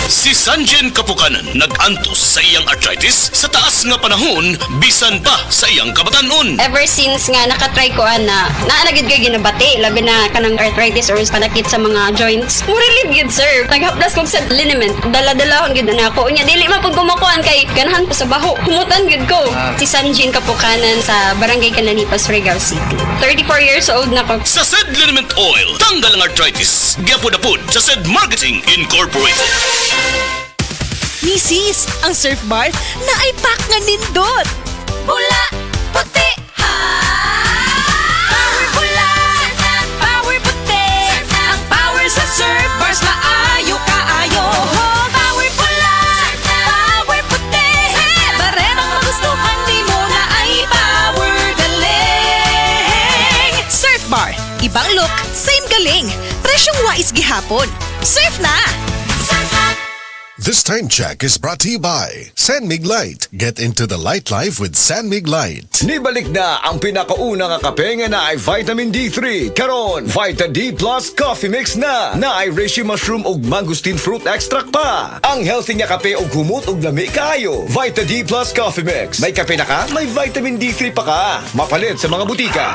Si Sanjen Kapukanan nag-antos sa iyang arthritis sa taas nga panahon bisan pa sa iyang kabatanon. Ever since nga nakatry ko na naanagid kay ginabati labi na kanang arthritis or panakit sa mga joints. Mo relieve gid sir. Naghaplas kog sa liniment. Dala-dalahon gid na ako. Unya dili man pud kumukuan kay ganahan ko sa baho. Humutan gid ko. Si Sanjen Kapukanan sa Barangay Cananipas, Surigao City. 34 years old na ko. Sa SED Liniment Oil, tanggal ang arthritis. Gyapod-apod sa SED Marketing Incorporated. Misis, ang surf bar na ay pack nga nindot. Bula, puti, ha! Power bula, power puti. Ang power sa surf bars maayo kaayo. Power bula, power puti. Baremang magustuhan di mo na ay power galing. Surf bar, ibang look, same galing. Presyong wais gihapon. Surf na! Surf na! This time check is brought to you by San Mig Light. Get into the light life with San Mig Light. Nibalik na ang pinakauna nga kape nga na ay vitamin D3. Karon, Vita D Plus Coffee Mix na ay reishi mushroom ug mangosteen fruit extract pa. Ang healthy nga kape ug humot ug lami kaayo. Vita D Plus Coffee Mix. May kape na ka, may vitamin D3 pa ka. Mapalit sa mga butika.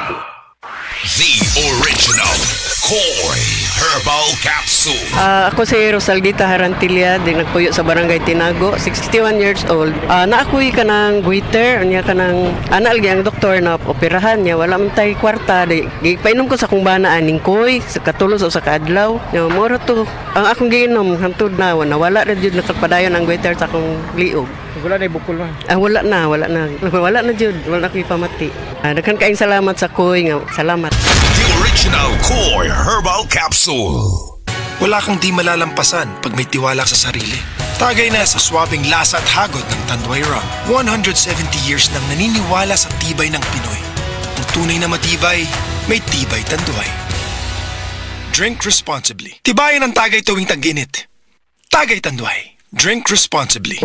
The original Koi Herbal Capsule. Ako si Rosaldita Harantilla, din nagpuyo sa Barangay Tinago, 61 years old. Naakuy ka ng goiter, niya ka ng anal ang doktor na operahan niya, wala man tayo kwarta. Painom ko sa kung bana aning koy, sa katulos o sa kaadlaw. Moro to, ang akong giinom, hantod na, wala na dyan nakapadayon ang goiter sa akong liog. Wala na bukol na. Wala na. Wala na dyan, wala na ko'y pamati. Nagkan kaing salamat sa koy nga, salamat. The original Koi Herbal Capsule. Wala kang di malalampasan pag may tiwala sa sarili. Tagay na sa swabing lasa at hagod ng Tanduay Rum. 170 years nang naniniwala sa tibay ng Pinoy. Ang tunay na matibay, may tibay Tanduay. Drink responsibly. Tibayan ang tagay tuwing tag-init. Tagay Tanduay. Drink responsibly.